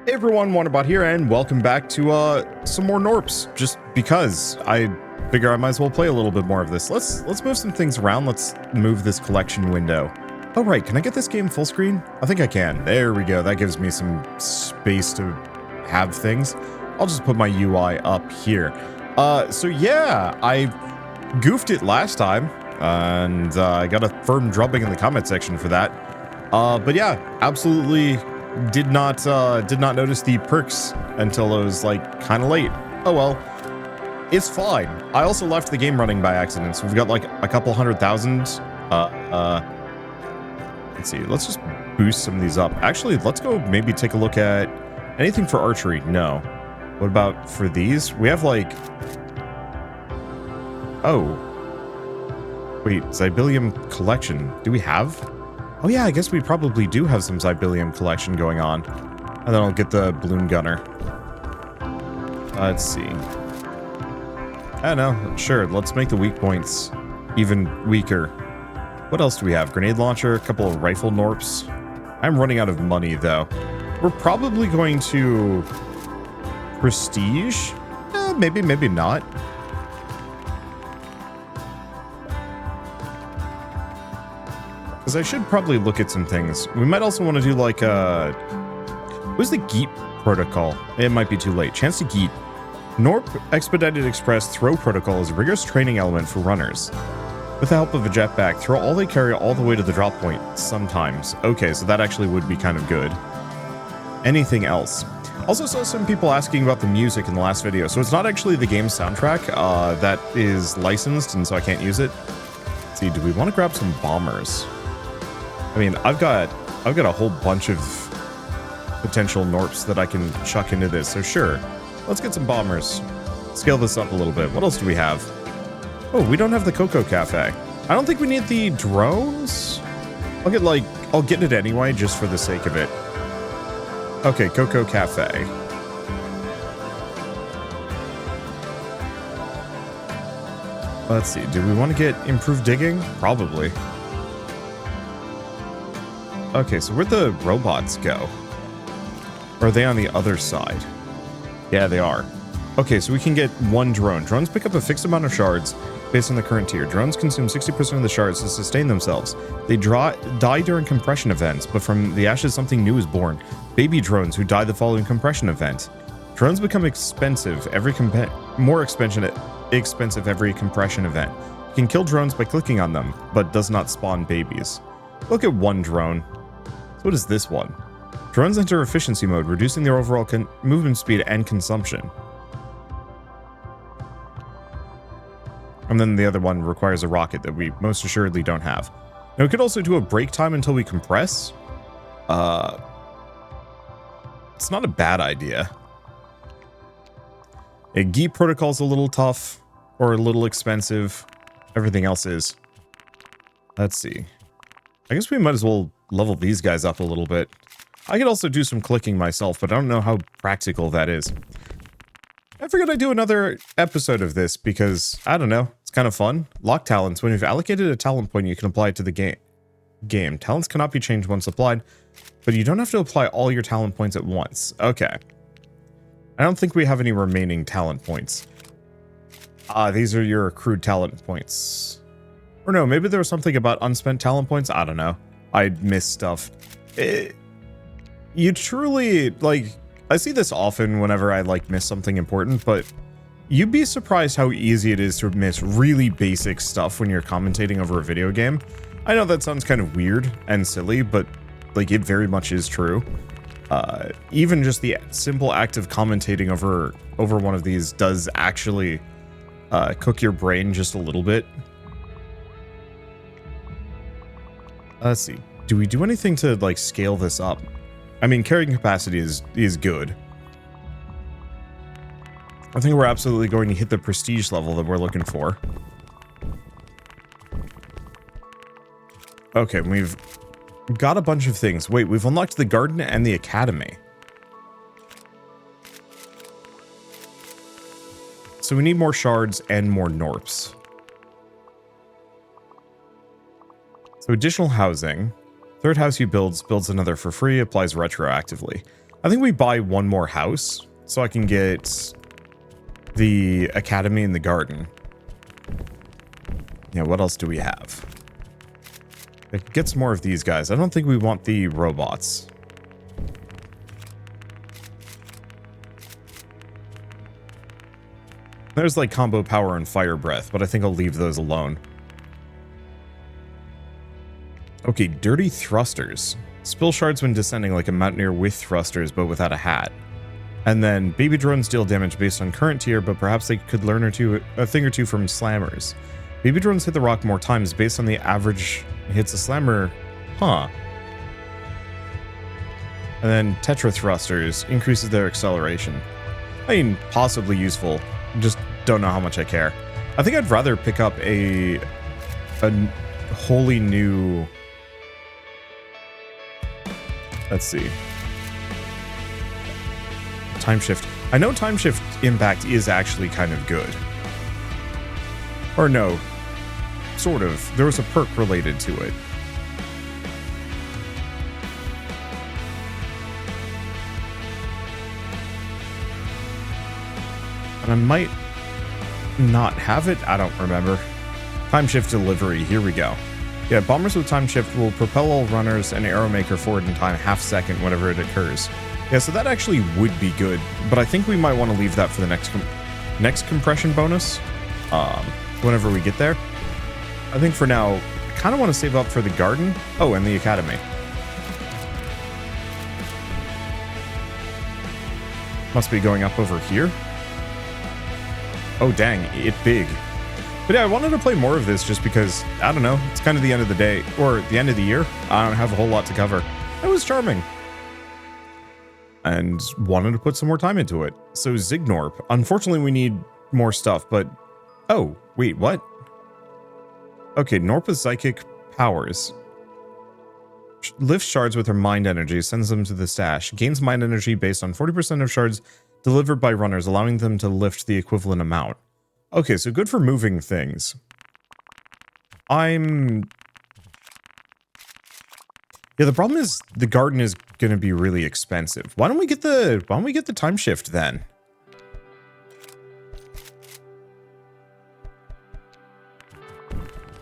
Hey everyone, Wanderbot here, and welcome back to some more Gnorps. Just because I figure I might as well play a little bit more of this. Let's move some things around. Let's move this collection window. Oh right, can I get this game full screen? I think I can. There we go. That gives me some space to have things. I'll just put my UI up here. So yeah, I goofed it last time, and I got a firm drubbing in the comment section for that. But yeah, absolutely. Did not notice the perks until it was like kind of late. Oh well, it's fine. I also left the game running by accident, so we've got like a couple 100,000. Let's see. Let's just boost some of these up. Actually, let's go maybe take a look at anything for archery. No. What about for these? We have like. Oh. Wait, Zybilium collection. Do we have? Oh yeah, I guess we probably do have some Zybilium collection going on. And then I'll get the balloon gunner. Let's see. I don't know. Sure, let's make the weak points even weaker. What else do we have? Grenade launcher, a couple of rifle Gnorps. I'm running out of money, though. We're probably going to... Prestige? Maybe, maybe not. Because I should probably look at some things. We might also want to do like what's the Gnorp protocol? It might be too late. Chance to Gnorp. Gnorp Expedited Express Throw Protocol is a rigorous training element for runners. With the help of a jetpack, throw all they carry all the way to the drop point, sometimes. Okay, so that actually would be kind of good. Anything else? Also saw some people asking about the music in the last video. So it's not actually the game's soundtrack that is licensed, and so I can't use it. Let's see, do we want to grab some bombers? I mean, I've got a whole bunch of potential Gnorps that I can chuck into this, so sure. Let's get some bombers. Scale this up a little bit. What else do we have? Oh, we don't have the Cocoa Cafe. I don't think we need the drones. I'll get it anyway, just for the sake of it. Okay, Cocoa Cafe. Let's see, do we want to get improved digging? Probably. Okay, so where'd the robots go? Or are they on the other side? Yeah, they are. Okay, so we can get one drone. Drones pick up a fixed amount of shards based on the current tier. Drones consume 60% of the shards to sustain themselves. They die during compression events, but from the ashes something new is born. Baby drones who die the following compression event. Drones become expensive more expensive every compression event. You can kill drones by clicking on them, but does not spawn babies. Look at one drone. So what is this one? Drones enter efficiency mode, reducing their overall movement speed and consumption. And then the other one requires a rocket that we most assuredly don't have. Now we could also do a break time until we compress. It's not a bad idea. A Gnorp protocol's a little tough or a little expensive. Everything else is. Let's see. I guess we might as well level these guys up a little bit. I could also do some clicking myself, but I don't know how practical that is. I figured I'd do another episode of this because, I don't know, it's kind of fun. Lock talents. When you've allocated a talent point, you can apply it to the game. Talents cannot be changed once applied, but you don't have to apply all your talent points at once. Okay. I don't think we have any remaining talent points. These are your accrued talent points. Or no, maybe there was something about unspent talent points. I don't know. I missed stuff. You truly, like, I see this often whenever I, like, miss something important, but you'd be surprised how easy it is to miss really basic stuff when you're commentating over a video game. I know that sounds kind of weird and silly, but, like, it very much is true. Even just the simple act of commentating over one of these does actually cook your brain just a little bit. Let's see. Do we do anything to, like, scale this up? I mean, carrying capacity is good. I think we're absolutely going to hit the prestige level that we're looking for. Okay, we've got a bunch of things. Wait, we've unlocked the garden and the academy. So we need more shards and more Gnorps. So additional housing. Third house you builds another for free, applies retroactively. I think we buy one more house so I can get the academy and the garden. Yeah, what else do we have? Get some more of these guys. I don't think we want the robots. There's like combo power and fire breath, but I think I'll leave those alone. Okay, dirty thrusters. Spill shards when descending like a mountaineer with thrusters, but without a hat. And then baby drones deal damage based on current tier, but perhaps they could learn a thing or two from slammers. Baby drones hit the rock more times based on the average hits a slammer. Huh. And then tetra thrusters increases their acceleration. I mean, possibly useful. Just don't know how much I care. I think I'd rather pick up a wholly new... Let's see. Time shift. I know time shift impact is actually kind of good. Or no. Sort of. There was a perk related to it. And I might not have it. I don't remember. Time shift delivery. Here we go. Yeah, bombers with time shift will propel all runners and arrow maker forward in time half second whenever it occurs. Yeah, so that actually would be good, but I think we might want to leave that for the next compression bonus. Whenever we get there. I think for now, I kind of want to save up for the garden. Oh, and the academy. Must be going up over here. Oh, dang, it big. But yeah, I wanted to play more of this just because, I don't know, it's kind of the end of the day, or the end of the year. I don't have a whole lot to cover. It was charming. And wanted to put some more time into it. So Gnorp. Unfortunately, we need more stuff, but... Oh, wait, what? Okay, Gnorp with psychic powers. Lifts shards with her mind energy, sends them to the stash. Gains mind energy based on 40% of shards delivered by runners, allowing them to lift the equivalent amount. Okay, so good for moving things. Yeah, the problem is the garden is going to be really expensive. Why don't we get the time shift then?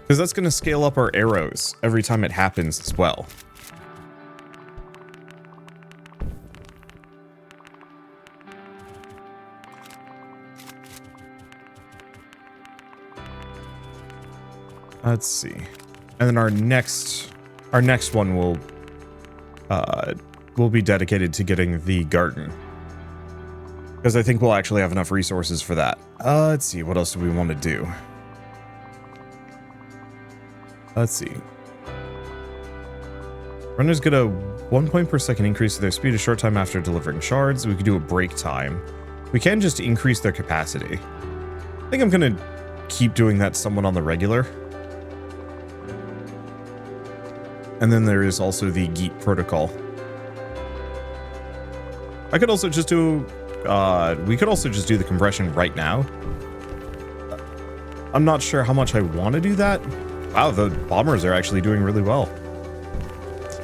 Because that's going to scale up our arrows every time it happens as well. Let's see. And then our next one will be dedicated to getting the garden. Because I think we'll actually have enough resources for that. Let's see, what else do we want to do? Let's see. Runners get a 1 point per second increase to their speed a short time after delivering shards. We could do a break time. We can just increase their capacity. I think I'm going to keep doing that somewhat on the regular. And then there is also the Geet protocol. I could also just do... we could also just do the compression right now. I'm not sure how much I want to do that. Wow, the bombers are actually doing really well.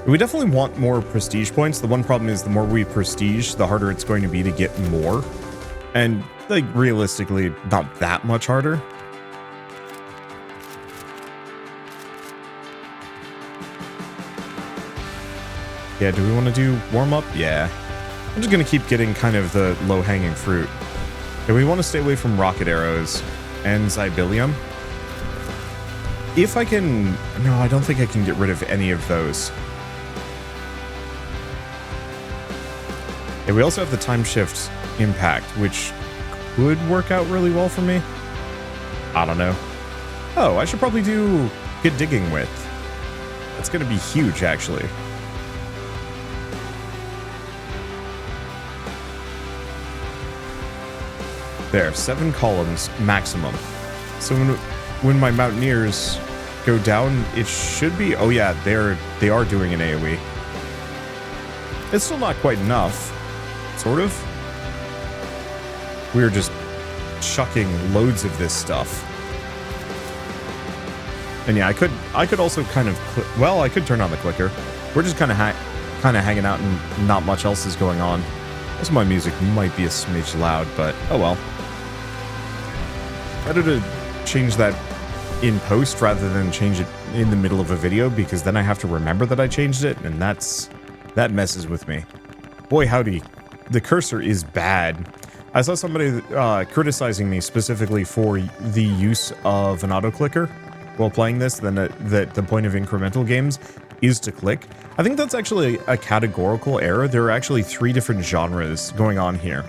We definitely want more prestige points. The one problem is the more we prestige, the harder it's going to be to get more. And, like, realistically, not that much harder. Yeah, do we want to do warm-up? Yeah. I'm just going to keep getting kind of the low-hanging fruit. Yeah, we want to stay away from rocket arrows and Zybilium. If I can... No, I don't think I can get rid of any of those. Yeah, we also have the time shift impact, which could work out really well for me. I don't know. Oh, I should probably do good digging with. That's going to be huge, actually. There, 7 columns maximum. So when my mountaineers go down, it should be... Oh yeah, they are doing an AoE. It's still not quite enough. Sort of. We're just chucking loads of this stuff. And yeah, I could also kind of... Well, I could turn on the clicker. We're just kind of kind of hanging out and not much else is going on. Also, my music might be a smidge loud, but oh well. Better to change that in post rather than change it in the middle of a video, because then I have to remember that I changed it, and that messes with me. Boy howdy, the cursor is bad. I saw somebody criticizing me specifically for the use of an auto-clicker while playing this, then that the point of incremental games is to click. I think that's actually a categorical error. There are actually 3 different genres going on here.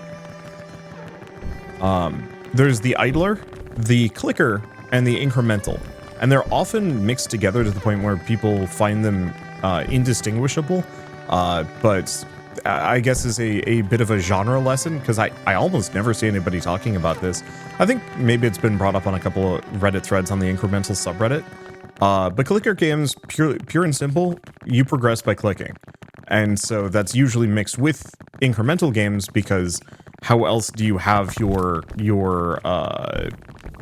There's the idler, the clicker, and the incremental. And they're often mixed together to the point where people find them indistinguishable, but I guess is a bit of a genre lesson, because I almost never see anybody talking about this. I think maybe it's been brought up on a couple of Reddit threads on the incremental subreddit. But clicker games, pure and simple, you progress by clicking. And so that's usually mixed with incremental games, because how else do you have your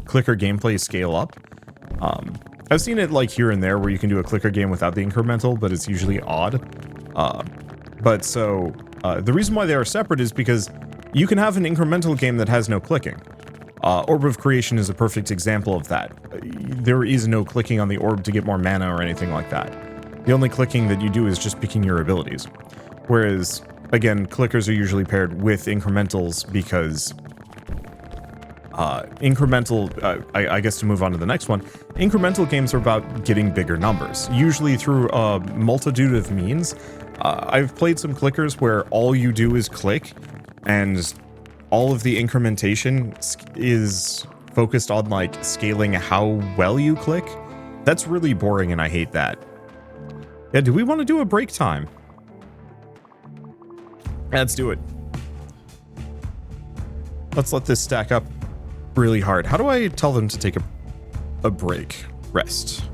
clicker gameplay scale up? I've seen it like here and there where you can do a clicker game without the incremental, but it's usually odd. But so the reason why they are separate is because you can have an incremental game that has no clicking. Orb of Creation is a perfect example of that. There is no clicking on the orb to get more mana or anything like that. The only clicking that you do is just picking your abilities. Whereas, again, clickers are usually paired with incrementals because I guess to move on to the next one, incremental games are about getting bigger numbers, usually through a multitude of means. I've played some clickers where all you do is click, and all of the incrementation is focused on like scaling how well you click. That's really boring, and I hate that. Yeah, do we want to do a break time? Let's do it. Let's let this stack up really hard. How do I tell them to take a break? Rest.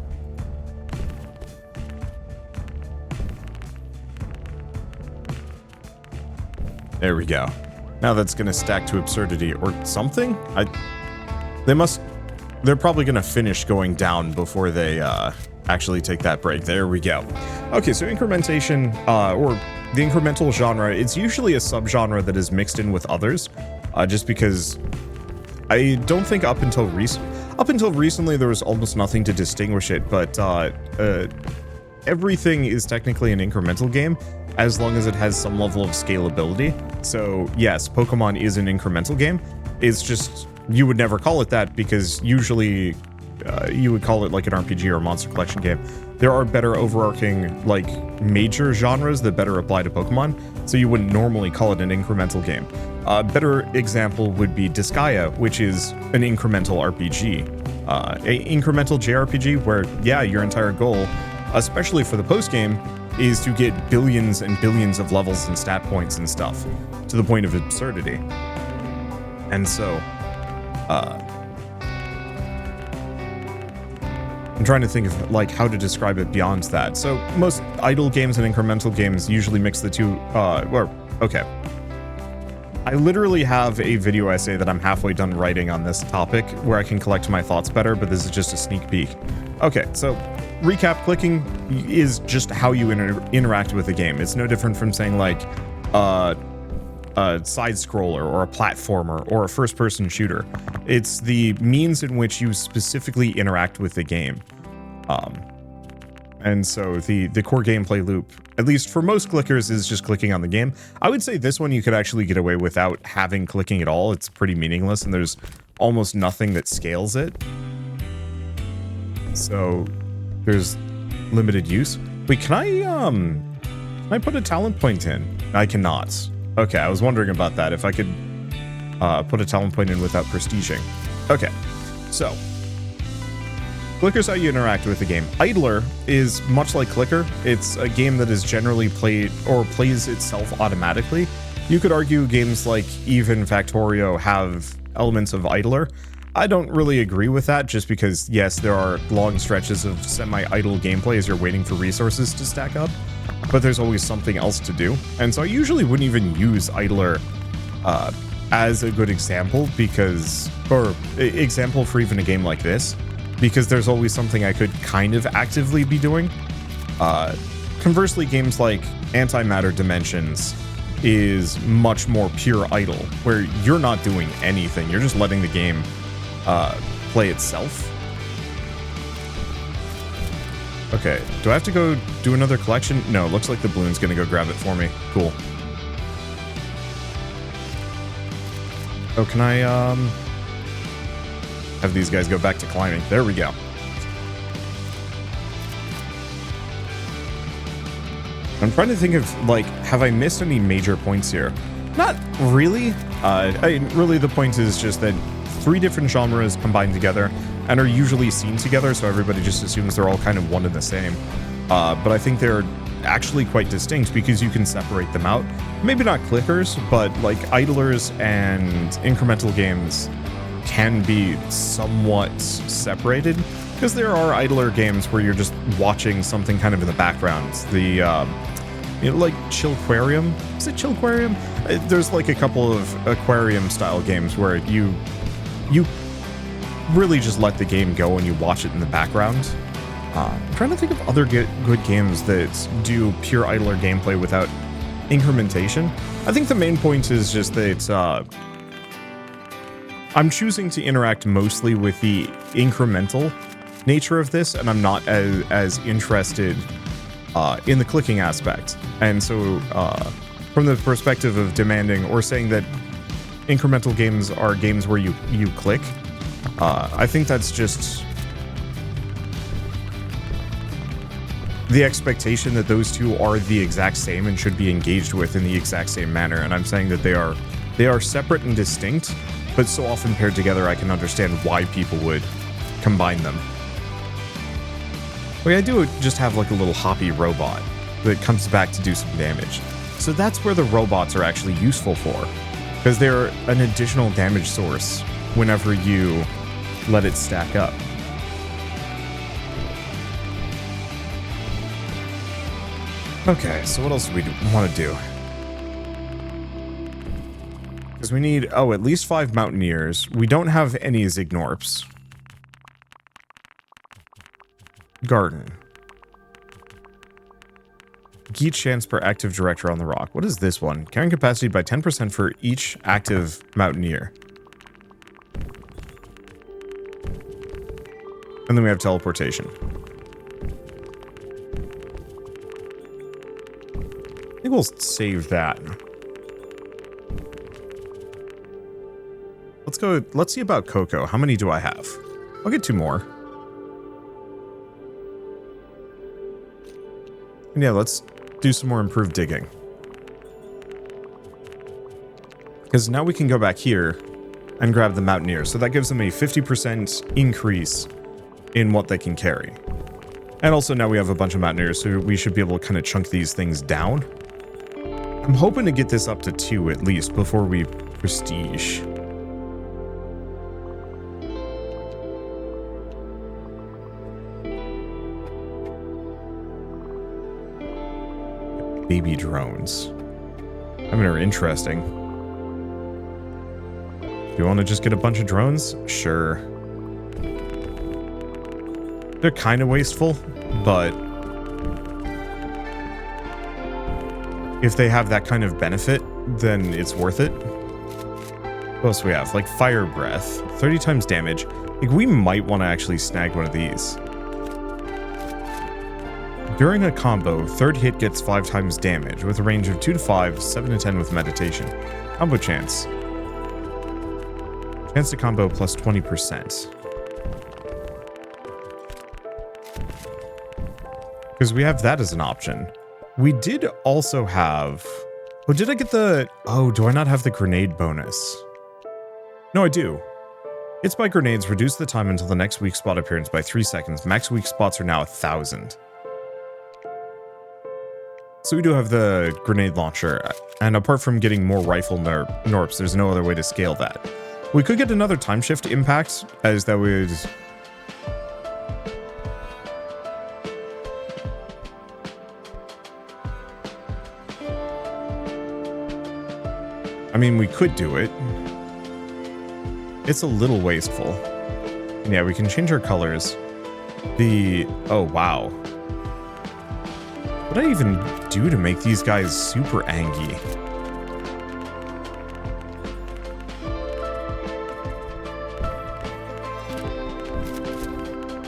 There we go. Now that's gonna stack to absurdity or something? They're probably gonna finish going down before they actually take that break. There we go. Okay, so incrementation, or the incremental genre, it's usually a subgenre that is mixed in with others, just because I don't think up until recently there was almost nothing to distinguish it, but everything is technically an incremental game as long as it has some level of scalability. So yes, Pokemon is an incremental game. It's just, you would never call it that because usually you would call it like an RPG or a monster collection game. There are better overarching, like, major genres that better apply to Pokemon, so you wouldn't normally call it an incremental game. A better example would be Disgaea, which is an incremental RPG. A incremental JRPG where, yeah, your entire goal, especially for the post-game, is to get billions and billions of levels and stat points and stuff, to the point of absurdity. And so, I'm trying to think of like how to describe it beyond that. So most idle games and incremental games usually mix the two, okay. I literally have a video essay that I'm halfway done writing on this topic where I can collect my thoughts better, but this is just a sneak peek. Okay, so recap, clicking is just how you interact with the game. It's no different from saying like a side scroller or a platformer or a first person shooter. It's the means in which you specifically interact with the game. And so the core gameplay loop, at least for most clickers, is just clicking on the game. I would say this one you could actually get away without having clicking at all. It's pretty meaningless and there's almost nothing that scales it. So there's limited use. Wait, can I put a talent point in? I cannot. Okay, I was wondering about that, if I could put a talent point in without prestiging. Okay, so Clicker's how you interact with the game. Idler is much like Clicker. It's a game that is generally played or plays itself automatically. You could argue games like Eve and Factorio have elements of Idler. I don't really agree with that, just because, yes, there are long stretches of semi-idle gameplay as you're waiting for resources to stack up, but there's always something else to do. And so I usually wouldn't even use Idler as a good example, because, or example for even a game like this, because there's always something I could kind of actively be doing. Conversely, games like Antimatter Dimensions is much more pure idle, where you're not doing anything. You're just letting the game play itself. Okay, do I have to go do another collection? No, looks like the balloon's gonna go grab it for me. Cool. Oh, can I have these guys go back to climbing? There we go. I'm trying to think of, like, have I missed any major points here? Not really. Really the point is just that 3 different genres combined together and are usually seen together, so everybody just assumes they're all kind of one and the same. But I think they're actually quite distinct because you can separate them out. Maybe not clickers, but like idlers and incremental games can be somewhat separated, because there are idler games where you're just watching something kind of in the background. The you know, like Chillquarium. Is it Chillquarium? There's like a couple of aquarium style games where you really just let the game go and you watch it in the background. I'm trying to think of other good games that do pure idler gameplay without incrementation. I think the main point is just that I'm choosing to interact mostly with the incremental nature of this, and I'm not as interested in the clicking aspect. And so from the perspective of demanding or saying that incremental games are games where you click, I think that's just the expectation that those two are the exact same and should be engaged with in the exact same manner. And I'm saying that they are separate and distinct, but so often paired together I can understand why people would combine them. Like, I do just have like a little hoppy robot that comes back to do some damage. So that's where the robots are actually useful for, because they're an additional damage source whenever you let it stack up. Okay, so what else do we want to do? Because we need, at least 5 Mountaineers. We don't have any Gnorps. Garden. Geet chance per active director on the rock. What is this one? Carrying capacity by 10% for each active Mountaineer. And then we have teleportation. I think we'll save that. Let's see about Cocoa. How many do I have? I'll get 2 more. And yeah, let's do some more improved digging. Because now we can go back here and grab the Mountaineer. So that gives them a 50% increase in what they can carry. And also now we have a bunch of Mountaineers, so we should be able to kind of chunk these things down. I'm hoping to get this up to 2 at least before we prestige. Baby drones. I mean, they're interesting. Do you want to just get a bunch of drones? Sure. They're kind of wasteful, but if they have that kind of benefit, then it's worth it. What else do we have? Like Fire Breath, 30 times damage. Like, we might want to actually snag one of these. During a combo, 3rd hit gets 5 times damage, with a range of 2 to 5, 7 to 10 with meditation. Combo chance. Chance to combo plus 20%. Because we have that as an option. We did also have... Oh, did I get the... Oh, do I not have the grenade bonus? No, I do. Hits by grenades reduce the time until the next weak spot appearance by 3 seconds. Max weak spots are now 1,000. So we do have the grenade launcher, and apart from getting more rifle Gnorps, there's no other way to scale that. We could get another time shift impact, as that would... I mean, we could do it. It's a little wasteful. And yeah, we can change our colors. Oh, wow. What What do I even do to make these guys super angry?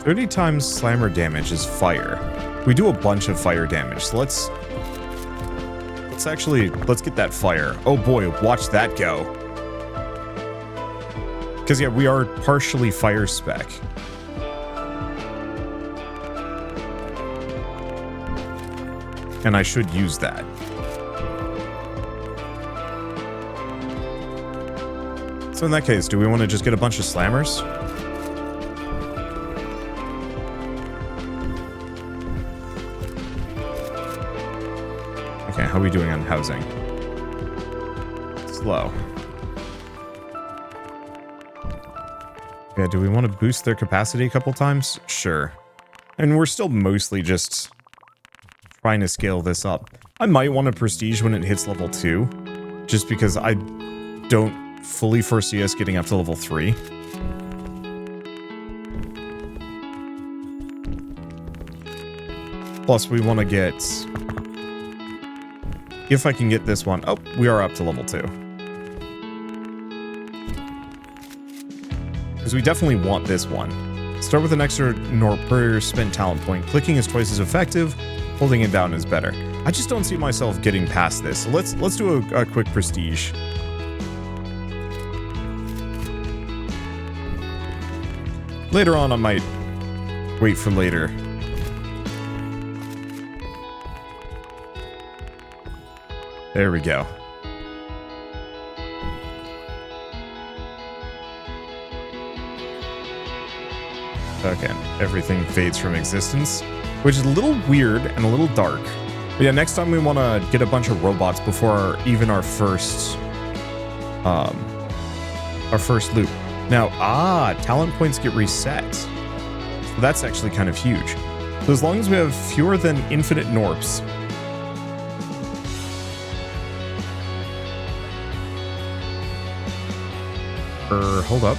"30 times slammer damage is fire." We do a bunch of fire damage, so let's get that fire. Oh boy, watch that go. Because yeah, we are partially fire spec. And I should use that. So in that case, do we want to just get a bunch of slammers? Okay, how are we doing on housing? Slow. Yeah, do we want to boost their capacity a couple times? Sure. And we're still mostly just trying to scale this up. I might want to prestige when it hits level 2, just because I don't fully foresee us getting up to level 3. Plus, we want to get... If I can get this one... Oh, we are up to level 2. Because we definitely want this one. Start with an extra Gnorp per spent talent point. Clicking is twice as effective. Holding it down is better. I just don't see myself getting past this. So let's do a quick prestige. Later on, I might wait for later. There we go. Okay, everything fades from existence, which is a little weird and a little dark. But yeah, next time we want to get a bunch of robots before even our first loop. Now, talent points get reset. So that's actually kind of huge. So as long as we have fewer than infinite Gnorps, hold up.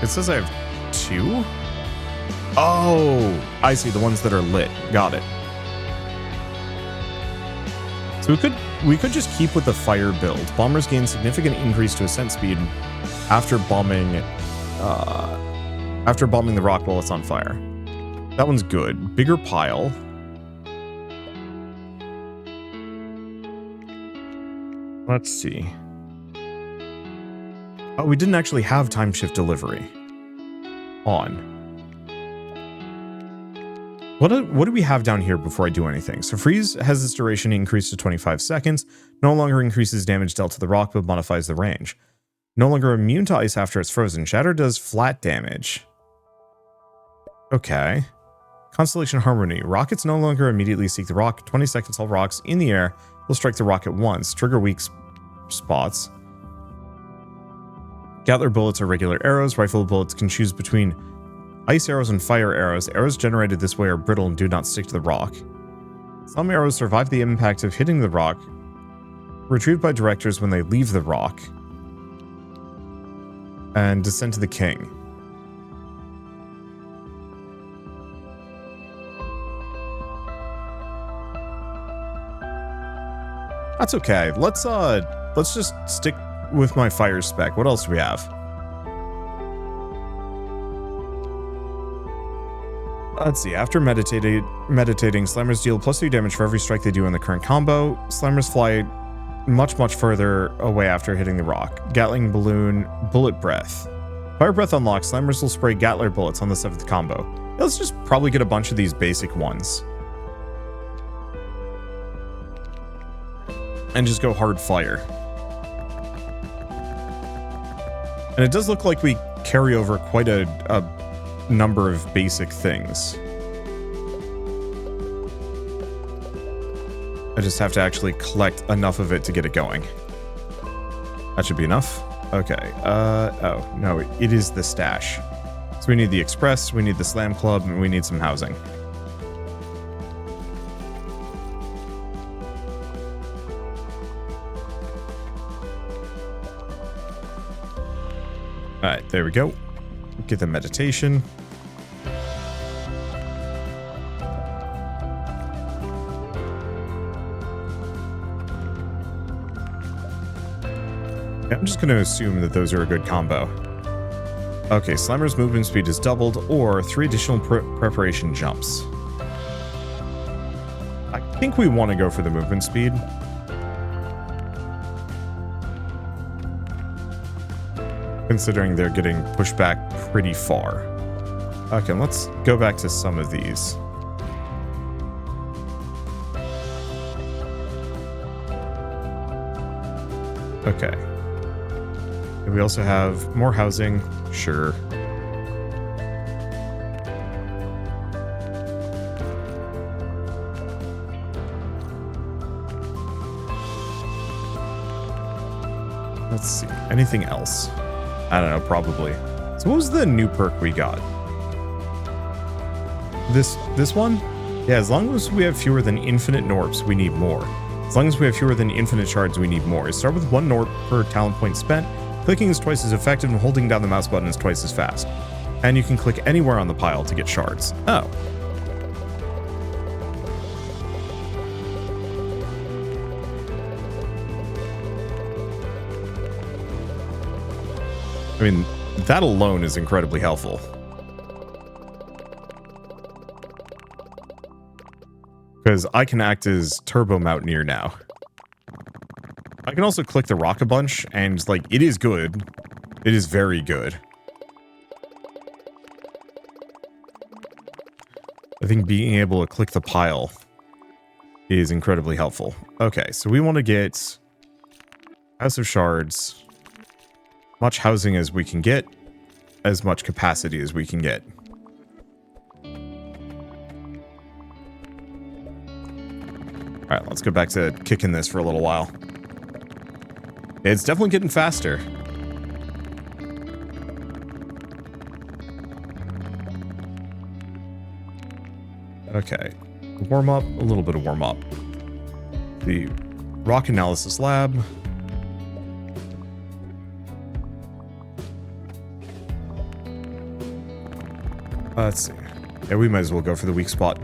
It says I have 2? Oh, I see, the ones that are lit. Got it. So we could just keep with the fire build. Bombers gain significant increase to ascent speed after bombing the rock while it's on fire. That one's good. Bigger pile. Let's see. Oh, we didn't actually have time shift delivery on. What do we have down here before I do anything? So freeze has its duration increased to 25 seconds. No longer increases damage dealt to the rock, but modifies the range. No longer immune to ice after it's frozen. Shatter does flat damage. Okay. Constellation Harmony. Rockets no longer immediately seek the rock. 20 seconds, all rocks in the air will strike the rock at once. Trigger weak spots. Gatler bullets are regular arrows. Rifle bullets can choose between ice arrows and fire arrows. Arrows generated this way are brittle and do not stick to the rock. Some arrows survive the impact of hitting the rock, retrieved by directors when they leave the rock, and descend to the king. That's okay. Let's just stick with my fire spec. What else do we have? Let's see. After meditating, Slammers deal +3 damage for every strike they do in the current combo. Slammers fly much, much further away after hitting the rock. Gatling Balloon, Bullet Breath. Fire Breath unlocks. Slammers will spray Gatler bullets on the 7th combo. Let's just probably get a bunch of these basic ones. And just go hard fire. And it does look like we carry over quite a number of basic things. I just have to actually collect enough of it to get it going. That should be enough. Okay. Oh, no, it is the stash. So we need the Express, we need the Slam Club, and we need some housing. Alright, there we go. Get the meditation. Yeah, I'm just going to assume that those are a good combo. Okay, Slimer's movement speed is doubled, or 3 additional preparation jumps. I think we want to go for the movement speed. Considering they're getting pushed back pretty far. Okay, let's go back to some of these. Okay. We also have more housing. Sure. Let's see. Anything else? I don't know, probably. So what was the new perk we got? This one? Yeah, as long as we have fewer than infinite Gnorps, we need more. As long as we have fewer than infinite shards, we need more. Start with 1 Gnorp per talent point spent. Clicking is twice as effective and holding down the mouse button is twice as fast. And you can click anywhere on the pile to get shards. Oh. I mean, that alone is incredibly helpful. Because I can act as Turbo Mountaineer now. I can also click the rock a bunch, and, like, it is good. It is very good. I think being able to click the pile is incredibly helpful. Okay, so we want to get House of Shards, much housing as we can get, as much capacity as we can get. Alright, let's go back to kicking this for a little while. It's definitely getting faster. Okay. Warm up, a little bit of warm up. The rock analysis lab. Let's see. Yeah, we might as well go for the weak spot.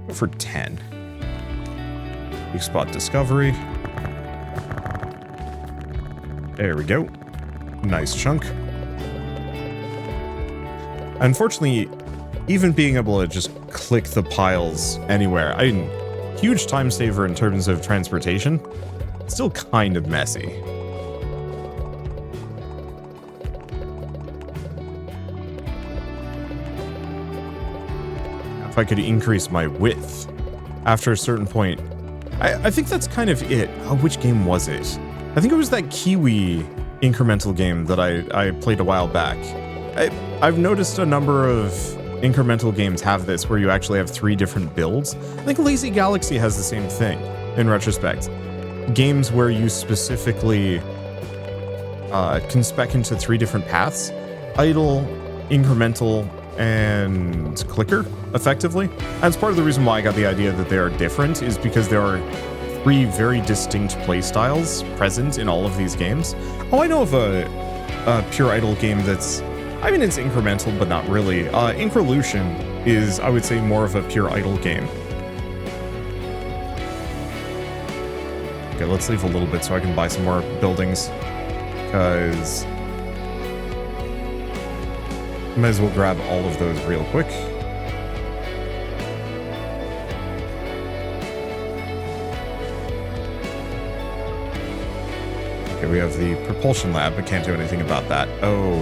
Go for 10. Weak spot discovery. There we go. Nice chunk. Unfortunately, even being able to just click the piles anywhere, I mean, huge time saver in terms of transportation, still kind of messy. If I could increase my width after a certain point. I think that's kind of it. Oh, which game was it? I think it was that Kiwi incremental game that I played a while back. I've noticed a number of incremental games have this, where you actually have 3 different builds. I think Lazy Galaxy has the same thing, in retrospect. Games where you specifically can spec into 3 different paths. Idle, incremental, and clicker, effectively. That's part of the reason why I got the idea that they are different, is because there are 3 very distinct playstyles present in all of these games. Oh, I know of a pure idle game that's, I mean, it's incremental, but not really. Increlution is, I would say, more of a pure idle game. Okay, let's leave a little bit so I can buy some more buildings, because might as well grab all of those real quick. Okay, we have the propulsion lab, but can't do anything about that. Oh,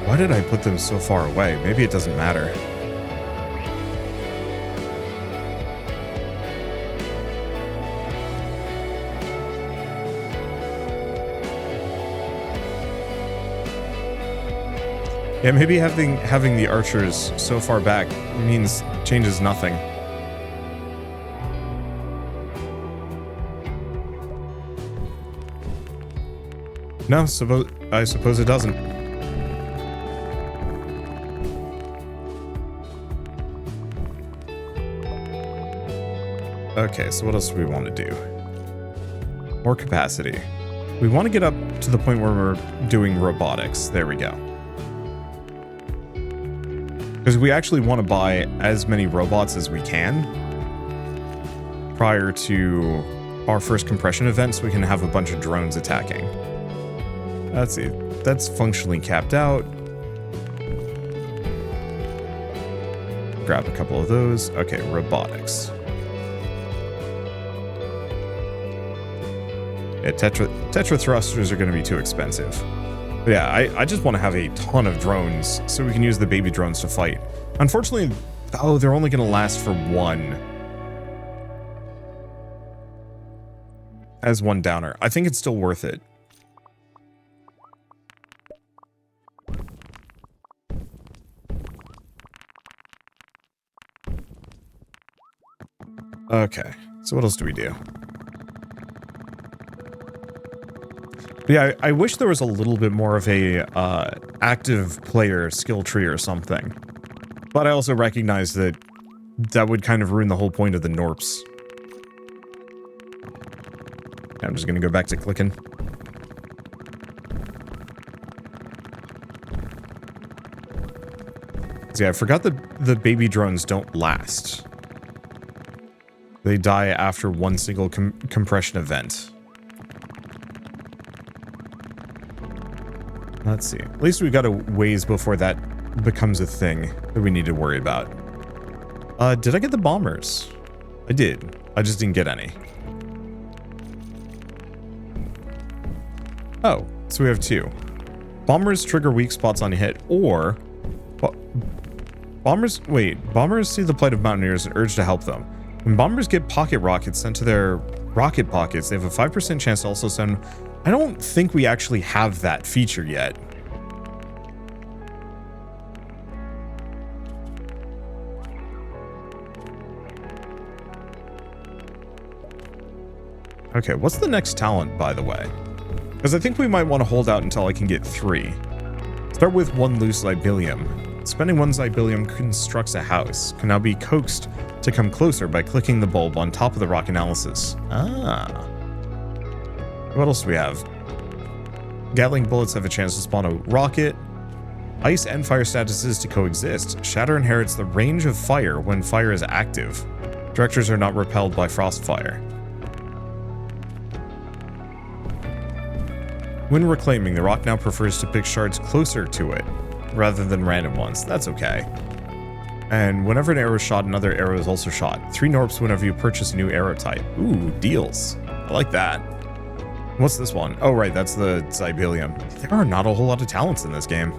why did I put them so far away? Maybe it doesn't matter. Yeah, maybe having the archers so far back changes nothing. No, I suppose it doesn't. Okay, so what else do we want to do? More capacity. We want to get up to the point where we're doing robotics. There we go. Because we actually want to buy as many robots as we can prior to our first compression event so we can have a bunch of drones attacking. Let's see. That's functionally capped out. Grab a couple of those. Okay, robotics. Yeah, Tetra thrusters are going to be too expensive. But yeah, I just want to have a ton of drones so we can use the baby drones to fight. Unfortunately, oh, they're only going to last for one. As one downer. I think it's still worth it. Okay, so what else do we do? Yeah, I wish there was a little bit more of a active player skill tree or something. But I also recognize that that would kind of ruin the whole point of the Gnorps. I'm just going to go back to clicking. See, I forgot that the baby drones don't last. They die after one single compression event. Let's see. At least we've got a ways before that becomes a thing that we need to worry about. Did I get the bombers? I did. I just didn't get any. Oh, so we have two. Bombers trigger weak spots on hit, or... Bombers see the plight of mountaineers and urge to help them. When bombers get pocket rockets sent to their rocket pockets, they have a 5% chance to also send... I don't think we actually have that feature yet. Okay, what's the next talent, by the way? Because I think we might want to hold out until I can get 3. Start with 1 loose Zybilium. Spending 1 Zybilium constructs a house. Can now be coaxed to come closer by clicking the bulb on top of the rock analysis. Ah. What else do we have? Gatling bullets have a chance to spawn a rocket. Ice and fire statuses to coexist. Shatter inherits the range of fire when fire is active. Directors are not repelled by frost fire. When reclaiming, the rock now prefers to pick shards closer to it, rather than random ones. That's okay. And whenever an arrow is shot, another arrow is also shot. 3 Gnorps whenever you purchase a new arrow type. Ooh, deals. I like that. What's this one? Oh, right, that's the Zybilium. There are not a whole lot of talents in this game.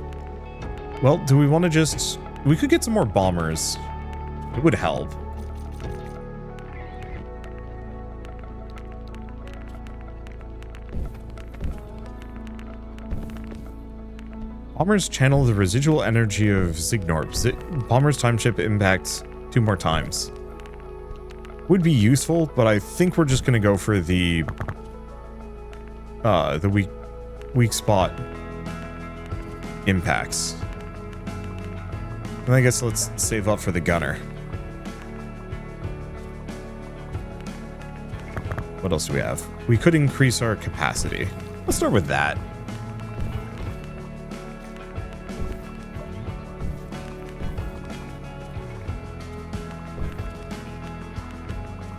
Well, do we want to just... We could get some more bombers. It would help. Bombers channel the residual energy of Gnorp. Bombers time chip impacts 2 more times. Would be useful, but I think we're just going to go for the weak spot impacts. And I guess let's save up for the gunner. What else do we have? We could increase our capacity. Let's start with that.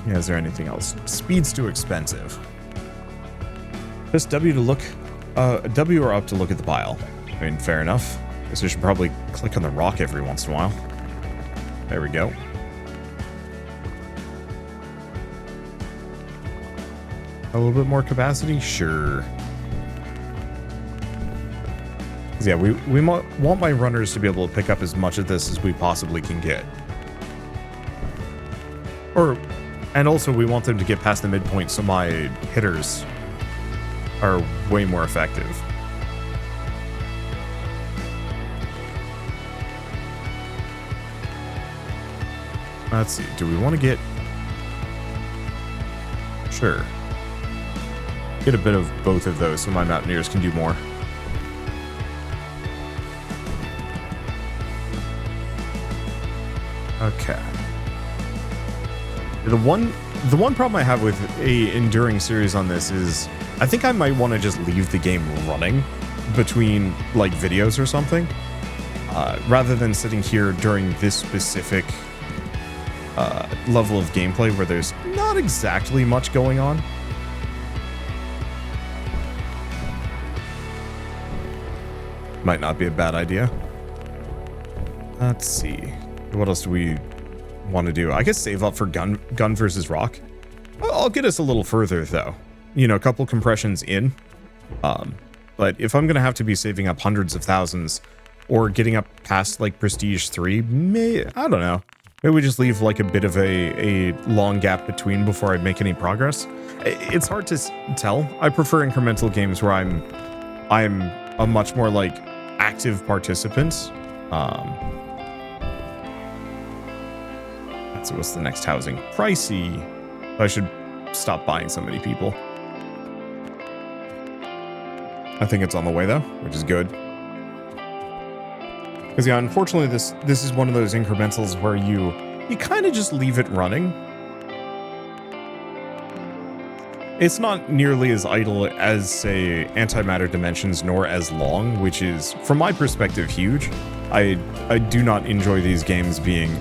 Yeah, is there anything else? Speed's too expensive. Just W to look, W or up to look at the pile. I mean, fair enough. Guess we should probably click on the rock every once in a while. There we go. A little bit more capacity? Sure. Yeah, we want my runners to be able to pick up as much of this as we possibly can get. And also we want them to get past the midpoint so my hitters are way more effective. Let's see, do we want to get... Sure. Get a bit of both of those so my mountaineers can do more. Okay. The one problem I have with a enduring series on this is I think I might want to just leave the game running between like videos or something, rather than sitting here during this specific level of gameplay where there's not exactly much going on. might not be a bad idea. Let's see. What else do we want to do? I guess save up for gun versus rock. I'll get us a little further though. You know, a couple compressions in. But if I'm going to have to be saving up hundreds of thousands or getting up past like Prestige 3, I don't know. Maybe we just leave like a bit of a long gap between before I make any progress. It's hard to tell. I prefer incremental games where I'm a much more like active participant. So what's the next housing? Pricey. I should stop buying so many people. I think it's on the way though, which is good. Because yeah, unfortunately this is one of those incrementals where you kind of just leave it running. It's not nearly as idle as, say, Antimatter Dimensions, nor as long, which is, from my perspective, huge. I do not enjoy these games being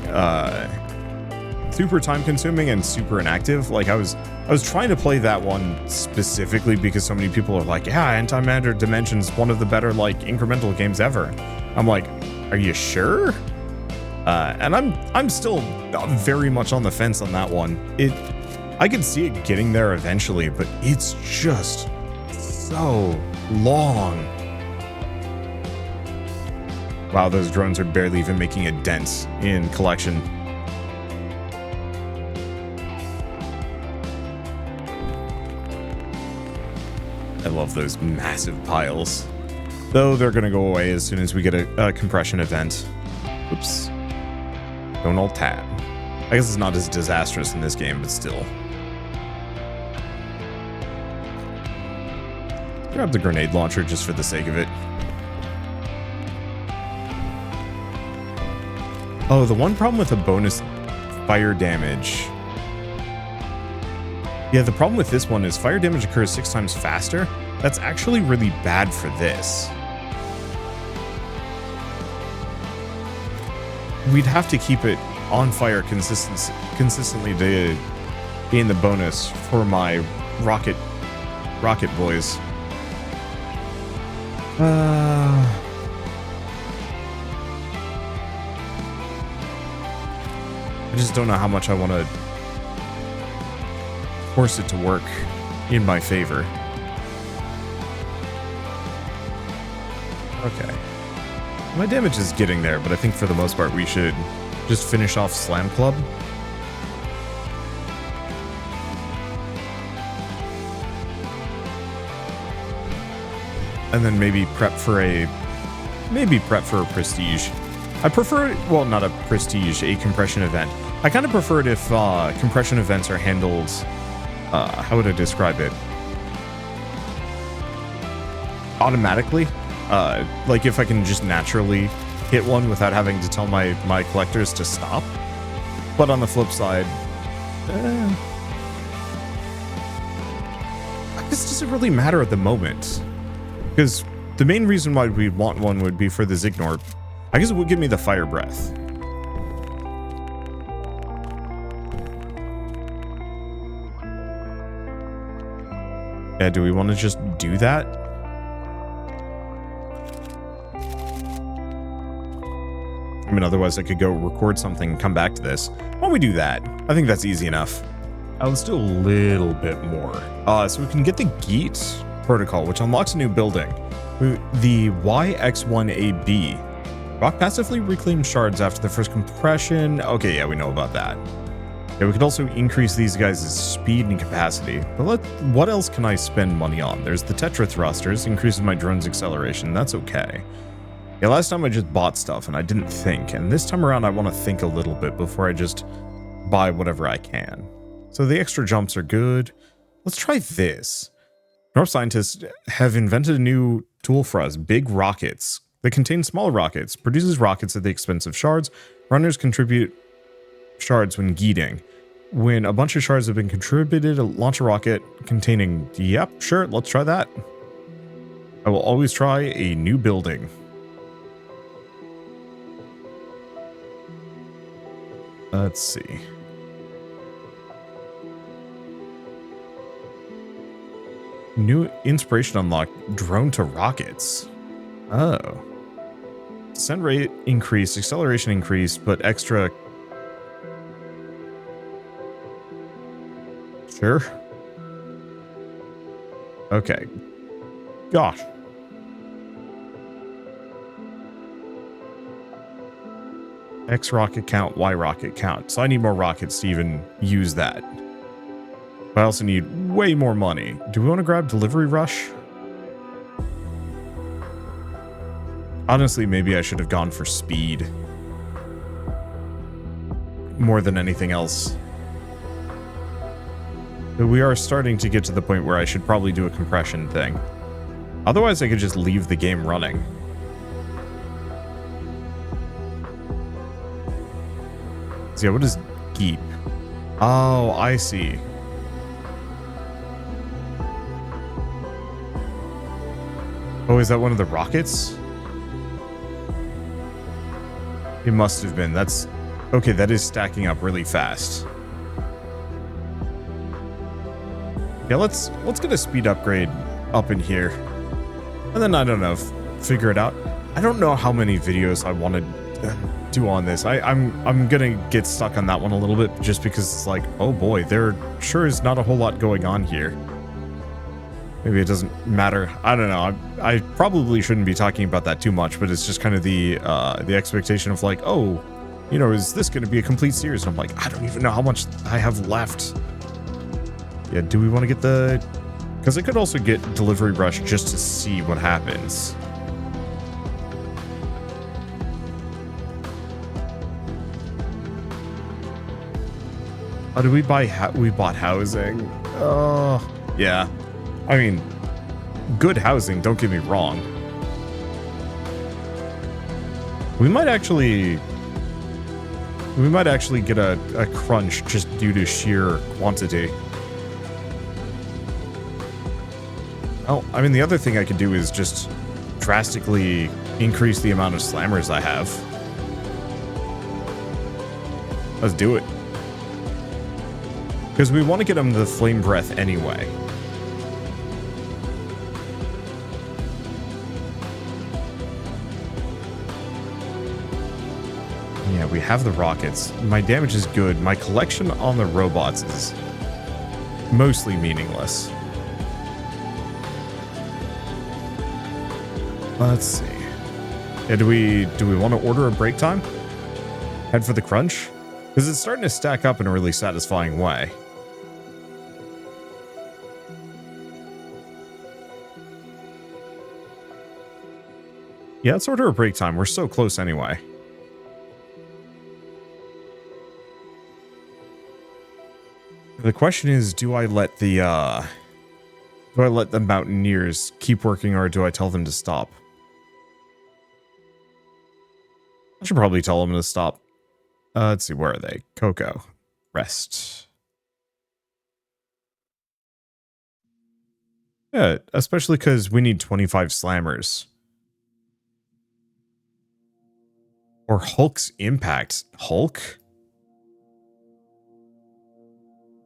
super time-consuming and super inactive. Like I was trying to play that one specifically because so many people are like, yeah, Antimatter Dimensions, one of the better like incremental games ever. I'm like, are you sure? And I'm still very much on the fence on that one. I could see it getting there eventually, but it's just so long. Wow, those drones are barely even making a dent in collection. I love those massive piles. Though they're going to go away as soon as we get a compression event. Oops. Don't alt tab. I guess it's not as disastrous in this game, but still. Grab the grenade launcher just for the sake of it. Oh, the one problem with the bonus fire damage. Yeah, the problem with this one is fire damage occurs 6 times faster. That's actually really bad for this. We'd have to keep it on fire consistently to gain the bonus for my rocket boys. I just don't know how much I want to force it to work in my favor. Okay. My damage is getting there, but I think for the most part we should just finish off Slam Club. And then maybe prep for a prestige. I prefer, well, not a prestige, a compression event. I kind of prefer it if compression events are handled, how would I describe it? Automatically. Like if I can just naturally hit one without having to tell my collectors to stop. But on the flip side, I guess it doesn't really matter at the moment. Because the main reason why we want one would be for the Gnorp. I guess it would give me the fire breath. Yeah, do we want to just do that? I mean, otherwise I could go record something and come back to this. Why don't we do that? I think that's easy enough. Let's do a little bit more. So we can get the Geet protocol, which unlocks a new building. The YX1AB. Rock passively reclaims shards after the first compression. Okay, yeah, we know about that. Yeah, we could also increase these guys' speed and capacity. But what else can I spend money on? There's the Tetra Thrusters, increases my drone's acceleration. That's okay. Yeah, last time I just bought stuff and I didn't think. And this time around I want to think a little bit before I just buy whatever I can. So the extra jumps are good. Let's try this. Gnorp scientists have invented a new tool for us, big rockets. They contain small rockets, produces rockets at the expense of shards. Runners contribute shards when geeting. When a bunch of shards have been contributed, launch a rocket containing... Yep, sure, let's try that. I will always try a new building. Let's see. New inspiration unlocked. Drone to rockets. Oh. Descent rate increased, acceleration increased, but extra... Sure. Okay. Gosh. X rocket count, Y rocket count. So I need more rockets to even use that. But I also need way more money. Do we want to grab Delivery Rush? Honestly, maybe I should have gone for speed. More than anything else. But we are starting to get to the point where I should probably do a compression thing. Otherwise, I could just leave the game running. So yeah, what is Geep? Oh, I see. Oh, is that one of the rockets? It must have been. That's... Okay, that is stacking up really fast. Yeah, let's get a speed upgrade up in here. And then, I don't know, figure it out. I don't know how many videos I want to do on this. I'm gonna get stuck on that one a little bit just because it's like, oh boy, there sure is not a whole lot going on here. Maybe it doesn't matter. I don't know. I probably shouldn't be talking about that too much, but it's just kind of the expectation of like, oh, you know, is this going to be a complete series? And I'm like, I don't even know how much I have left. Yeah, do we want to get the... Because I could also get Delivery Rush just to see what happens. Oh, did we buy... we bought housing. Oh, yeah. I mean, good housing, don't get me wrong. We might actually get a crunch just due to sheer quantity. Oh, I mean, the other thing I could do is just drastically increase the amount of slammers I have. Let's do it. Because we want to get them the flame breath anyway. Yeah, we have the rockets. My damage is good. My collection on the robots is mostly meaningless. Let's see. Yeah, do we want to order a break time? Head for the crunch? Because it's starting to stack up in a really satisfying way. Yeah, let's order a break time. We're so close anyway. The question is, do I let the mountaineers keep working, or do I tell them to stop? I should probably tell them to stop. Let's see, where are they? Cocoa. Rest. Yeah, especially because we need 25 slammers. Or Hulk's impact. Hulk?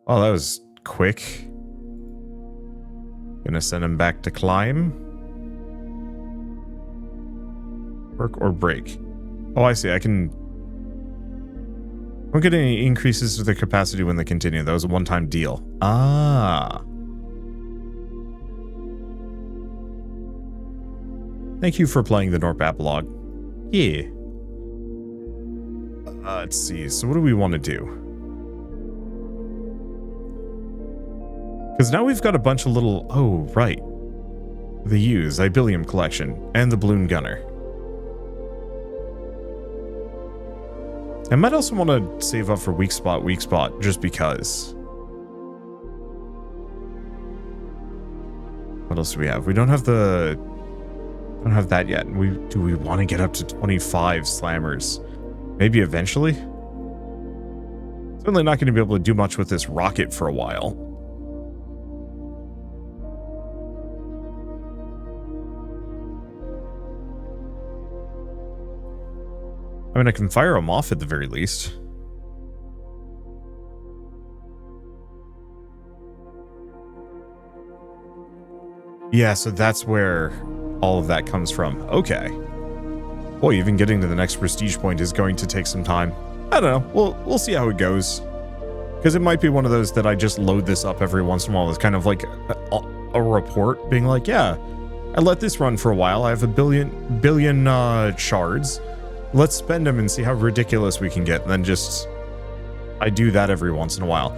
Oh, that was quick. Gonna send him back to climb. Work or break. Oh, I see. I can... Don't get any increases to the capacity when they continue. That was a one-time deal. Ah. Thank you for playing the Gnorp Apologue. Yeah. Let's see. So what do we want to do? Because now we've got a bunch of little... Oh, right. The U's, Ibilium collection, and the Balloon Gunner. I might also want to save up for weak spot, just because. What else do we have? We don't have the... don't have that yet. Do we want to get up to 25 slammers? Maybe eventually? Certainly not going to be able to do much with this rocket for a while. I mean, I can fire them off at the very least. Yeah, so that's where all of that comes from. Okay. Boy, even getting to the next prestige point is going to take some time. I don't know. We'll see how it goes. Because it might be one of those that I just load this up every once in a while. It's kind of like a report being like, yeah, I let this run for a while. I have a billion shards. Let's spend them and see how ridiculous we can get. And then just, I do that every once in a while.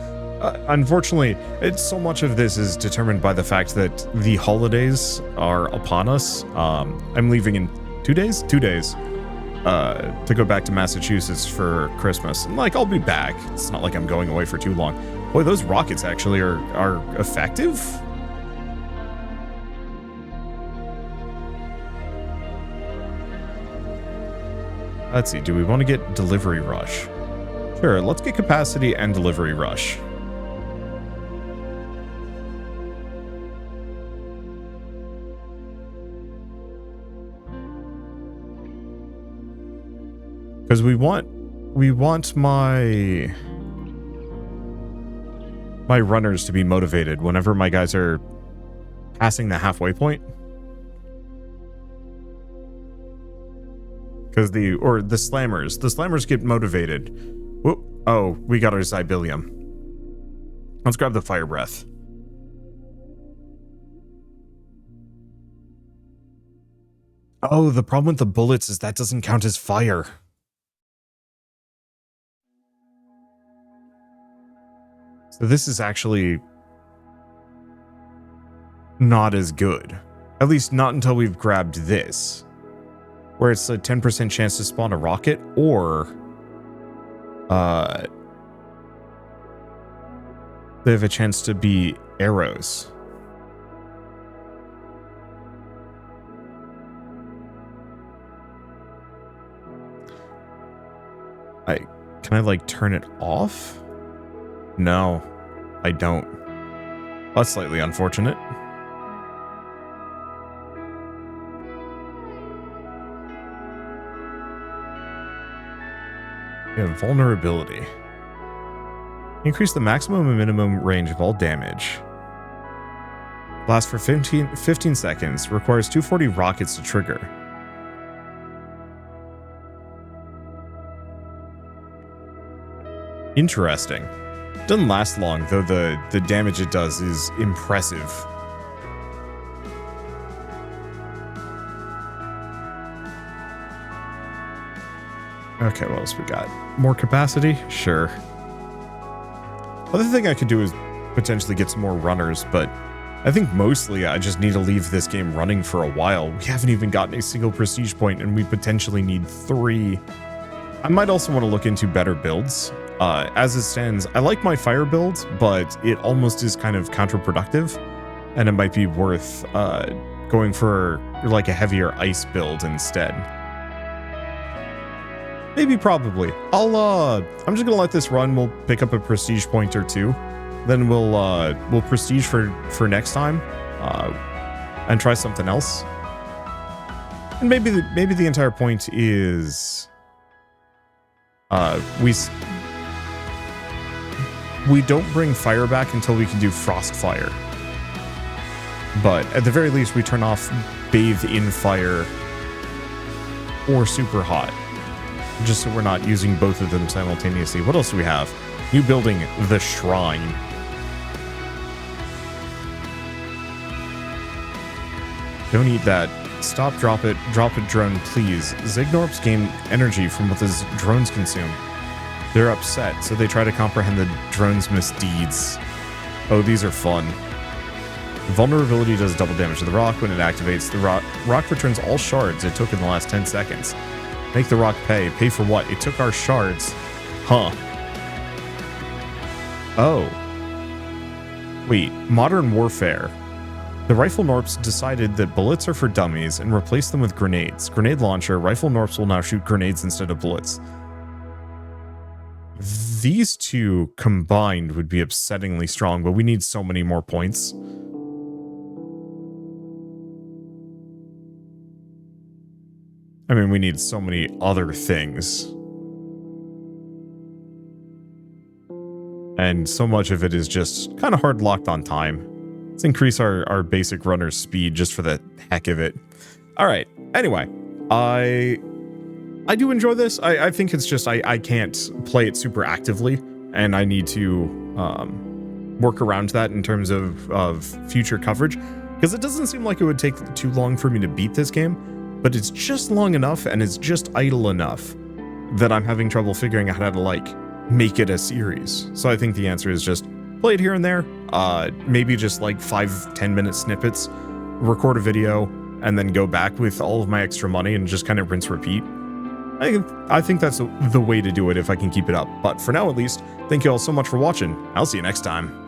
Unfortunately, so much of this is determined by the fact that the holidays are upon us. I'm leaving in 2 days? 2 days. To go back to Massachusetts for Christmas. And like, I'll be back. It's not like I'm going away for too long. Boy, those rockets actually are effective. Let's see, do we want to get delivery rush? Sure, let's get capacity and delivery rush. Because we want my runners to be motivated whenever my guys are passing the halfway point. Because the slammers get motivated. Whoop. Oh, we got our Zybilium. Let's grab the fire breath. Oh, the problem with the bullets is that doesn't count as fire. So this is actually not as good. At least not until we've grabbed this. Where it's a 10% chance to spawn a rocket, or they have a chance to be arrows. Can I like turn it off? No, I don't. That's slightly unfortunate. We have vulnerability. Increase the maximum and minimum range of all damage. Lasts for 15 seconds. Requires 240 rockets to trigger. Interesting. Doesn't last long, though the damage it does is impressive. Okay, what else we got? More capacity? Sure. Other thing I could do is potentially get some more runners, but I think mostly I just need to leave this game running for a while. We haven't even gotten a single prestige point, and we potentially need 3. I might also want to look into better builds. As it stands, I like my fire build, but it almost is kind of counterproductive, and it might be worth going for like a heavier ice build instead. Maybe, probably. I'm just gonna let this run. We'll pick up a prestige point or 2, then we'll prestige for next time, and try something else. And maybe the entire point is we don't bring fire back until we can do frost fire. But at the very least, we turn off bathe in fire or super hot, just so we're not using both of them simultaneously. What else do we have? New building, the shrine. Don't eat that. Stop, drop it, drone, please. Gnorps gain energy from what the drones consume. They're upset, so they try to comprehend the drone's misdeeds. Oh, these are fun. Vulnerability does double damage to the rock when it activates. The rock returns all shards it took in the last 10 seconds. Make the rock pay. Pay for what? It took our shards. Huh. Oh. Wait, modern warfare. The Rifle Gnorps decided that bullets are for dummies and replaced them with grenades. Grenade launcher. Rifle Gnorps will now shoot grenades instead of bullets. These two combined would be upsettingly strong, but we need so many more points. I mean, we need so many other things. And so much of it is just kind of hard locked on time. Let's increase our basic runner's speed just for the heck of it. All right. Anyway, I I do enjoy this. I think it's just I can't play it super actively, and I need to work around that in terms of future coverage, because it doesn't seem like it would take too long for me to beat this game, but it's just long enough and it's just idle enough that I'm having trouble figuring out how to like make it a series. So I think the answer is just play it here and there, maybe just like 5-10 minute snippets, record a video, and then go back with all of my extra money and just kind of rinse repeat. I think that's the way to do it if I can keep it up. But for now, at least, thank you all so much for watching. I'll see you next time.